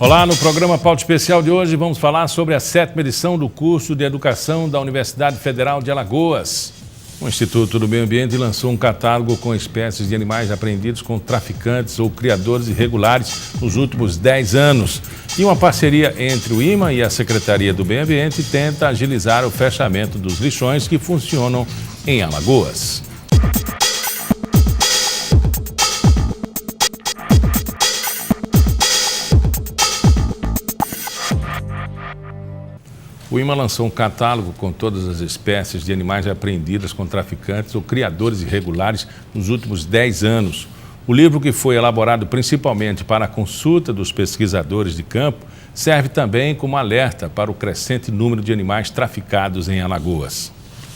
Olá, no programa Pauta Especial de hoje vamos falar sobre a 7ª edição do curso de Educação da Universidade Federal de Alagoas. O Instituto do Meio Ambiente lançou um catálogo com espécies de animais apreendidos com traficantes ou criadores irregulares nos últimos 10 anos. E uma parceria entre o IMA e a Secretaria do Meio Ambiente tenta agilizar o fechamento dos lixões que funcionam em Alagoas. O IMA lançou um catálogo com todas as espécies de animais apreendidas com traficantes ou criadores irregulares nos últimos 10 anos. O livro, que foi elaborado principalmente para a consulta dos pesquisadores de campo, serve também como alerta para o crescente número de animais traficados em Alagoas.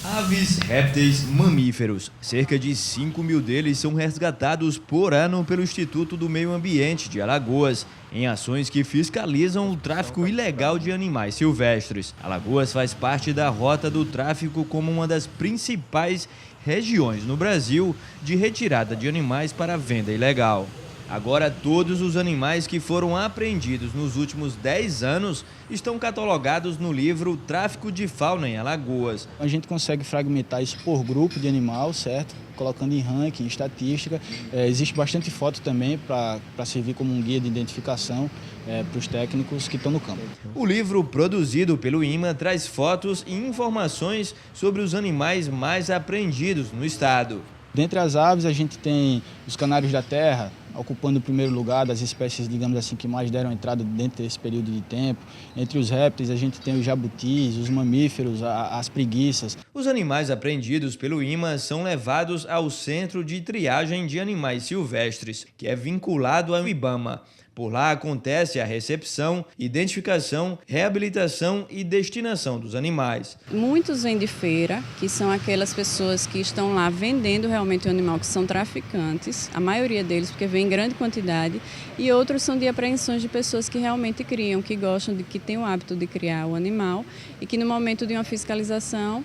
Aves, répteis, mamíferos. Cerca de 5 mil deles são resgatados por ano pelo Instituto do Meio Ambiente de Alagoas, em ações que fiscalizam o tráfico ilegal de animais silvestres. Alagoas faz parte da rota do tráfico como uma das principais regiões no Brasil de retirada de animais para venda ilegal. Agora, todos os animais que foram apreendidos nos últimos 10 anos estão catalogados no livro Tráfico de Fauna em Alagoas. A gente consegue fragmentar isso por grupo de animal, certo? Colocando em ranking, em estatística. Existe bastante foto também para servir como um guia de identificação para os técnicos que estão no campo. O livro, produzido pelo IMA, traz fotos e informações sobre os animais mais apreendidos no estado. Dentre as aves, a gente tem os canários da terra, ocupando o primeiro lugar das espécies, digamos assim, que mais deram entrada dentro desse período de tempo. Entre os répteis, a gente tem os jabutis, os mamíferos, as preguiças. Os animais apreendidos pelo IMA são levados ao Centro de Triagem de Animais Silvestres, que é vinculado ao IBAMA. Por lá acontece a recepção, identificação, reabilitação e destinação dos animais. Muitos vêm de feira, que são aquelas pessoas que estão lá vendendo realmente o animal, que são traficantes, a maioria deles porque vem em grande quantidade, e outros são de apreensões de pessoas que realmente criam, que gostam, que têm o hábito de criar o animal e que no momento de uma fiscalização,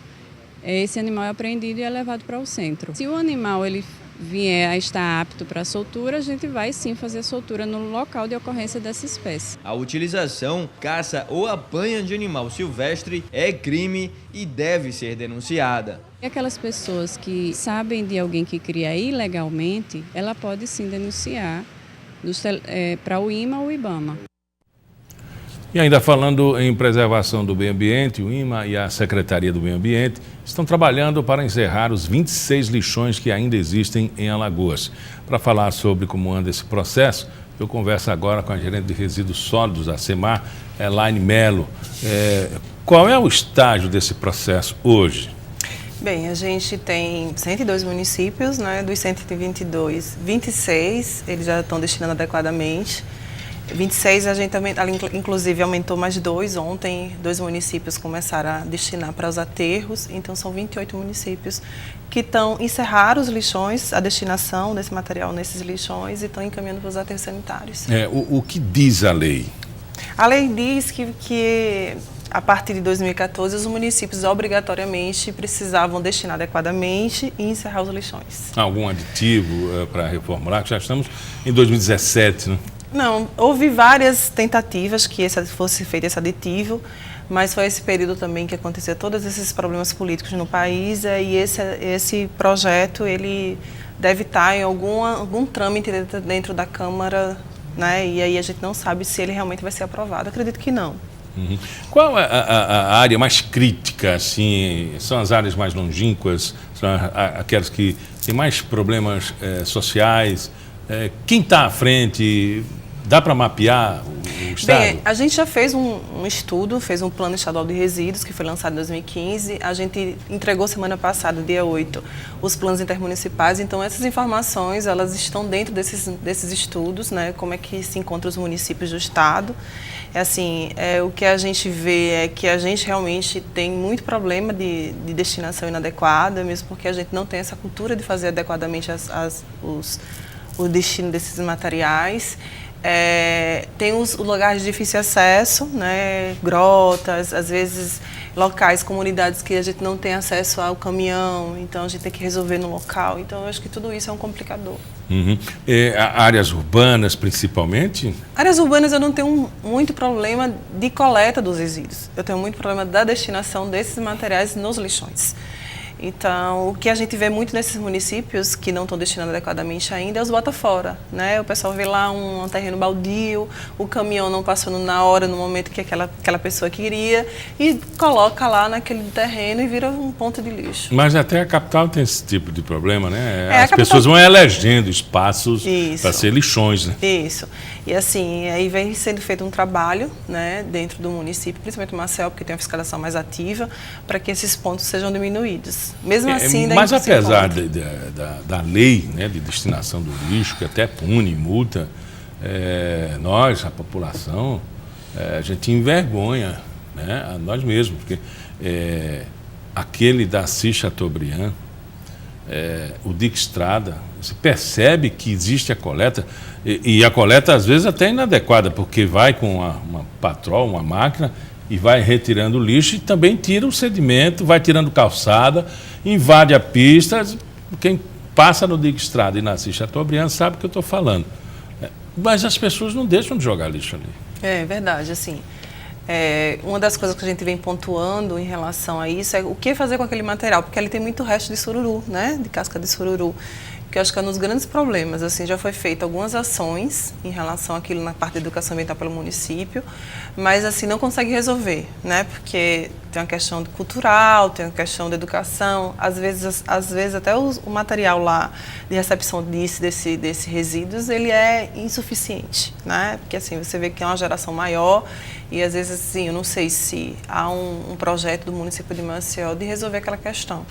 esse animal é apreendido e é levado para o centro. Se o animal vier a estar apto para a soltura, a gente vai sim fazer a soltura no local de ocorrência dessa espécie. A utilização, caça ou apanha de animal silvestre é crime e deve ser denunciada. E aquelas pessoas que sabem de alguém que cria ilegalmente, ela pode sim denunciar para o IMA ou o IBAMA. E ainda falando em preservação do meio ambiente, o IMA e a Secretaria do Meio Ambiente estão trabalhando para encerrar os 26 lixões que ainda existem em Alagoas. Para falar sobre como anda esse processo, eu converso agora com a gerente de resíduos sólidos da SEMAR, Elaine Melo. Qual é o estágio desse processo hoje? Bem, a gente tem 102 municípios, né? Dos 122, 26 eles já estão destinando adequadamente. 26 a gente também, inclusive, aumentou mais 2 ontem, 2 municípios começaram a destinar para os aterros, então são 28 municípios que encerraram os lixões, a destinação desse material nesses lixões e estão encaminhando para os aterros sanitários. O que diz a lei? A lei diz que a partir de 2014 os municípios obrigatoriamente precisavam destinar adequadamente e encerrar os lixões. Algum aditivo para reformular? Já estamos em 2017, né? Não, houve várias tentativas que fosse feito esse aditivo, mas foi esse período também que aconteceu todos esses problemas políticos no país e esse projeto ele deve estar em algum trâmite dentro da Câmara, né? E aí a gente não sabe se ele realmente vai ser aprovado. Acredito que não. Uhum. Qual é a área mais crítica, assim? São as áreas mais longínquas, são aquelas que têm mais problemas sociais? Quem está à frente? Dá para mapear o estado? Bem, a gente já fez um estudo, fez um plano estadual de resíduos, que foi lançado em 2015. A gente entregou semana passada, dia 8, os planos intermunicipais. Então, essas informações, elas estão dentro desses estudos, né? Como é que se encontram os municípios do estado. O que a gente vê é que a gente realmente tem muito problema de destinação inadequada, mesmo porque a gente não tem essa cultura de fazer adequadamente o destino desses materiais. Tem os lugares de difícil acesso, né? Grotas, às vezes locais, comunidades que a gente não tem acesso ao caminhão, então a gente tem que resolver no local. Então eu acho que tudo isso é um complicador. Uhum. Áreas urbanas, principalmente? Áreas urbanas eu não tenho muito problema de coleta dos resíduos. Eu tenho muito problema da destinação desses materiais nos lixões. Então, o que a gente vê muito nesses municípios que não estão destinando adequadamente ainda é os bota fora, né? O pessoal vê lá um terreno baldio, o caminhão não passando na hora, no momento que aquela pessoa queria, e coloca lá naquele terreno e vira um ponto de lixo. Mas até a capital tem esse tipo de problema, né? As pessoas vão elegendo espaços para ser lixões, né? Isso. E assim, aí vem sendo feito um trabalho, né, dentro do município, principalmente o Marcel, porque tem uma fiscalização mais ativa, para que esses pontos sejam diminuídos. Mesmo assim, mas apesar da lei, né, de destinação do lixo, que até pune, multa, nós, a população, a gente envergonha, né, a nós mesmos, porque aquele da Assis Chateaubriand, o Dick Estrada, você percebe que existe a coleta, e a coleta às vezes até inadequada, porque vai com uma patrol, uma máquina, e vai retirando o lixo e também tira o sedimento, vai tirando calçada, invade a pista. Quem passa no Dick Estrada e na Assis Chateaubriand sabe o que eu estou falando. Mas as pessoas não deixam de jogar lixo ali. É verdade, assim. Uma das coisas que a gente vem pontuando em relação a isso é o que fazer com aquele material, porque ali tem muito resto de sururu, né? De casca de sururu. Que eu acho que é um dos grandes problemas. Assim, já foi feito algumas ações em relação àquilo na parte da educação ambiental pelo município, mas assim não consegue resolver, né? Porque tem uma questão cultural, tem uma questão de educação, às vezes até o material lá de recepção desses resíduos, ele é insuficiente, né? Porque assim, você vê que é uma geração maior e às vezes assim, eu não sei se há um projeto do município de Maceió de resolver aquela questão.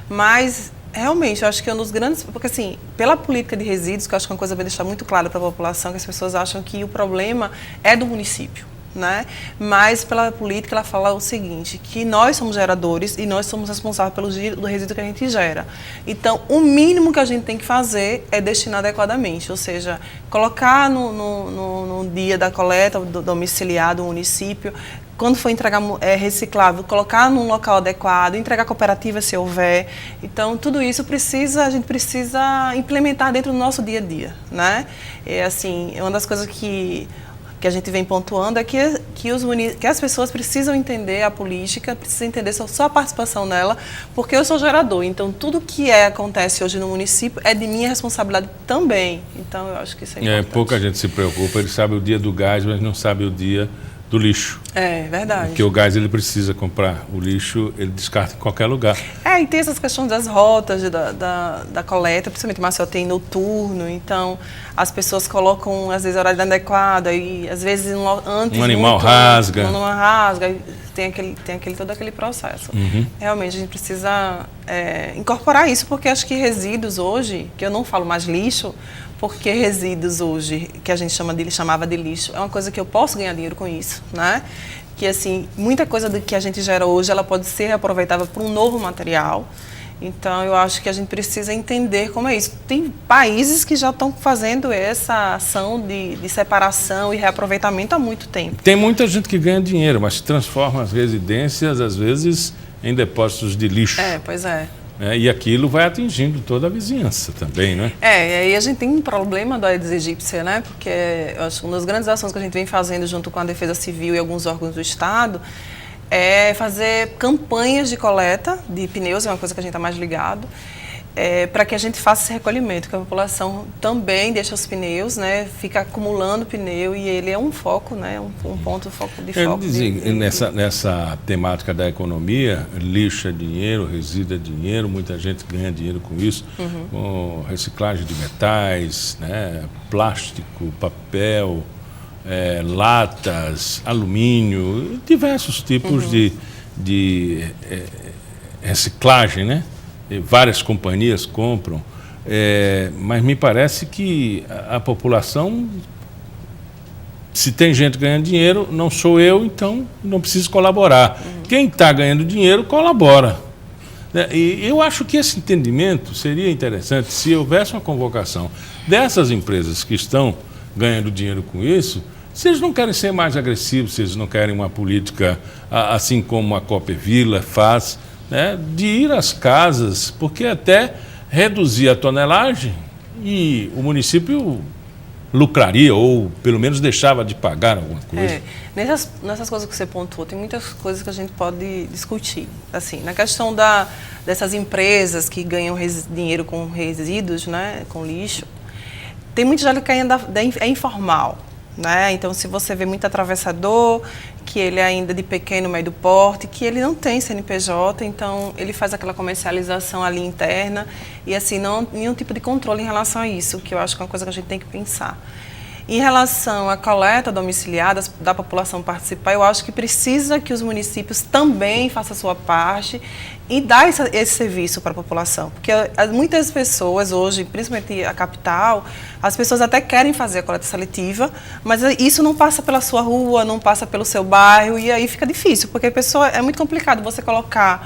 Mas realmente, eu acho que é um dos grandes... Porque, assim, pela política de resíduos, que eu acho que é uma coisa para deixar muito clara para a população, que as pessoas acham que o problema é do município, né? Mas, pela política, ela fala o seguinte, que nós somos geradores e nós somos responsáveis pelo resíduo que a gente gera. Então, o mínimo que a gente tem que fazer é destinar adequadamente, ou seja, colocar no dia da coleta domiciliar do município, quando for entregar reciclável, colocar num local adequado, entregar cooperativa se houver. Então, tudo isso a gente precisa implementar dentro do nosso dia a dia, né? Assim, uma das coisas que a gente vem pontuando é que as pessoas precisam entender a política, precisam entender só a participação nela, porque eu sou gerador. Então, tudo que acontece hoje no município é de minha responsabilidade também. Então, eu acho que isso é importante. Pouca gente se preocupa, ele sabe o dia do gás, mas não sabe o dia do lixo. É verdade. Porque o gás ele precisa comprar, o lixo ele descarta em qualquer lugar. E tem essas questões das rotas da coleta, principalmente o Marcel tem noturno, então as pessoas colocam às vezes horário inadequado e às vezes antes um animal rasga. E tem todo aquele processo. Uhum. Realmente a gente precisa incorporar isso, porque acho que resíduos hoje, que eu não falo mais lixo, porque resíduos hoje, que a gente chamava de lixo, é uma coisa que eu posso ganhar dinheiro com isso, né? Que assim, muita coisa do que a gente gera hoje, ela pode ser reaproveitável para um novo material. Então, eu acho que a gente precisa entender como é isso. Tem países que já estão fazendo essa ação de separação e reaproveitamento há muito tempo. Tem muita gente que ganha dinheiro, mas transforma as residências, às vezes, em depósitos de lixo. Pois é. E aquilo vai atingindo toda a vizinhança também, né? E aí a gente tem um problema do Aedes aegypti, né? Porque eu acho que uma das grandes ações que a gente vem fazendo junto com a Defesa Civil e alguns órgãos do Estado é fazer campanhas de coleta de pneus, é uma coisa que a gente está mais ligado, para que a gente faça esse recolhimento, que a população também deixa os pneus, né? Fica acumulando pneu e ele é um foco, né? Um ponto de foco. Nessa temática da economia, lixo é dinheiro, resíduo é dinheiro, muita gente ganha dinheiro com isso, com reciclagem de metais, né? Plástico, papel, latas, alumínio, diversos tipos de reciclagem, né? Várias companhias compram, mas me parece que a população, se tem gente ganhando dinheiro, não sou eu, então não preciso colaborar. Quem está ganhando dinheiro, colabora. E eu acho que esse entendimento seria interessante se houvesse uma convocação dessas empresas que estão ganhando dinheiro com isso, se eles não querem ser mais agressivos, se eles não querem uma política assim como a Copevila faz, né, de ir às casas, porque até reduzir a tonelagem e o município lucraria ou pelo menos deixava de pagar alguma coisa. Nessas coisas que você pontuou, tem muitas coisas que a gente pode discutir. Assim, na questão dessas empresas que ganham dinheiro com resíduos, né, com lixo, tem muito já que ainda é informal. Né? Então, se você vê muito atravessador, que ele é ainda de pequeno, médio porte, que ele não tem CNPJ, então ele faz aquela comercialização ali interna e assim, não nenhum tipo de controle em relação a isso, que eu acho que é uma coisa que a gente tem que pensar. Em relação à coleta domiciliar da população participar, eu acho que precisa que os municípios também façam a sua parte e dar esse serviço para a população. Porque muitas pessoas hoje, principalmente a capital, as pessoas até querem fazer a coleta seletiva, mas isso não passa pela sua rua, não passa pelo seu bairro, e aí fica difícil, porque a pessoa, é muito complicado você colocar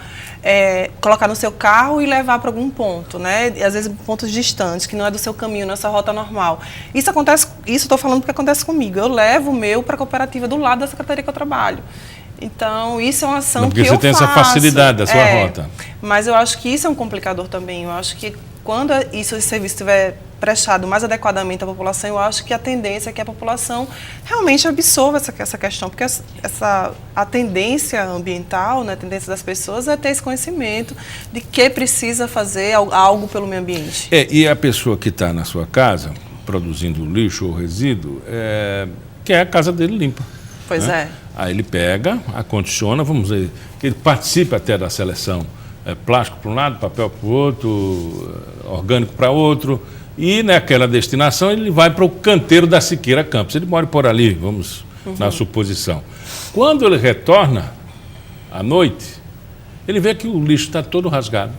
no seu carro e levar para algum ponto, né? E, às vezes pontos distantes, que não é do seu caminho, nessa rota normal. Isso estou falando porque acontece comigo. Eu levo o meu para a cooperativa do lado da secretaria que eu trabalho. Então, isso é uma ação que eu faço. Porque você tem essa facilidade da sua rota. Mas eu acho que isso é um complicador também. Eu acho que quando esse serviço estiver prestado mais adequadamente à população, eu acho que a tendência é que a população realmente absorva essa questão, porque a tendência ambiental, né, a tendência das pessoas é ter esse conhecimento de que precisa fazer algo pelo meio ambiente. E a pessoa que está na sua casa, produzindo lixo ou resíduo, quer a casa dele limpa. Pois né? Aí ele pega, acondiciona, vamos dizer, que ele participa até da seleção. Plástico para um lado, papel para o outro, orgânico para outro. E naquela destinação ele vai para o canteiro da Siqueira Campos. Ele mora por ali, vamos na suposição. Quando ele retorna, à noite, ele vê que o lixo está todo rasgado.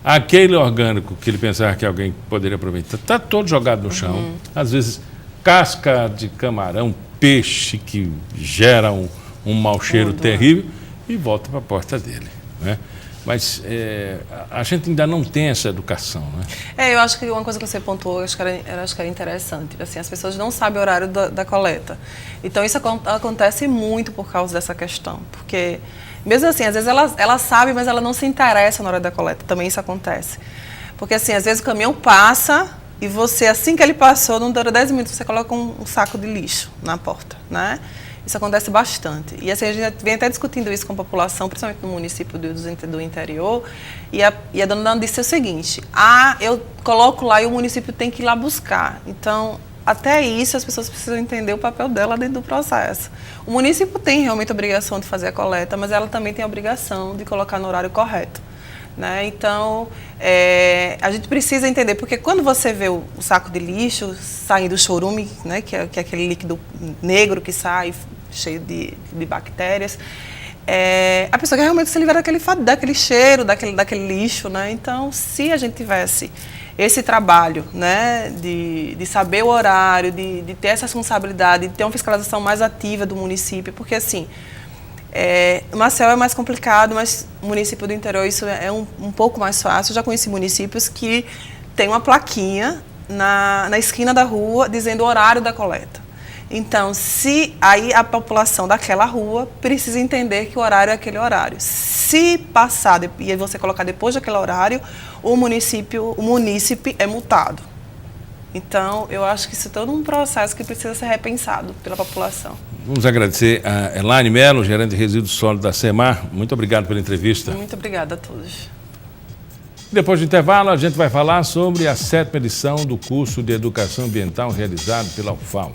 Aquele orgânico que ele pensava que alguém poderia aproveitar, está todo jogado no chão. Às vezes, casca de camarão, peixe que gera um mau cheiro terrível e volta para a porta dele, né? Mas a gente ainda não tem essa educação, né? Eu acho que uma coisa que você pontuou, acho que era interessante. Assim, as pessoas não sabem o horário da coleta. Então, isso acontece muito por causa dessa questão. Porque, mesmo assim, às vezes ela sabe, mas ela não se interessa na hora da coleta. Também isso acontece. Porque, assim, às vezes o caminhão passa e você, assim que ele passou, não dura 10 minutos, você coloca um saco de lixo na porta, né? Isso acontece bastante. E assim, a gente vem até discutindo isso com a população, principalmente no município do interior, e a dona disse o seguinte: eu coloco lá e o município tem que ir lá buscar. Então, até isso, as pessoas precisam entender o papel dela dentro do processo. O município tem realmente a obrigação de fazer a coleta, mas ela também tem a obrigação de colocar no horário correto. Né? Então, a gente precisa entender, porque quando você vê o saco de lixo saindo do chorume, né, que é aquele líquido negro que sai, cheio de bactérias, a pessoa quer realmente se livrar daquele cheiro, daquele lixo. Né? Então, se a gente tivesse esse trabalho, né, de saber o horário, de ter essa responsabilidade, de ter uma fiscalização mais ativa do município, porque assim, Maceió é mais complicado, mas o município do interior isso é um pouco mais fácil. Eu já conheci municípios que tem uma plaquinha na esquina da rua dizendo o horário da coleta. Então, aí a população daquela rua precisa entender que o horário é aquele horário. Se passar e você colocar depois daquele horário, o munícipe é multado. Então, eu acho que isso é todo um processo que precisa ser repensado pela população. Vamos agradecer a Elaine Mello, gerente de resíduos sólidos da SEMAR. Muito obrigado pela entrevista. Muito obrigada a todos. Depois do intervalo, a gente vai falar sobre a 7ª edição do curso de Educação Ambiental realizado pela UFAL.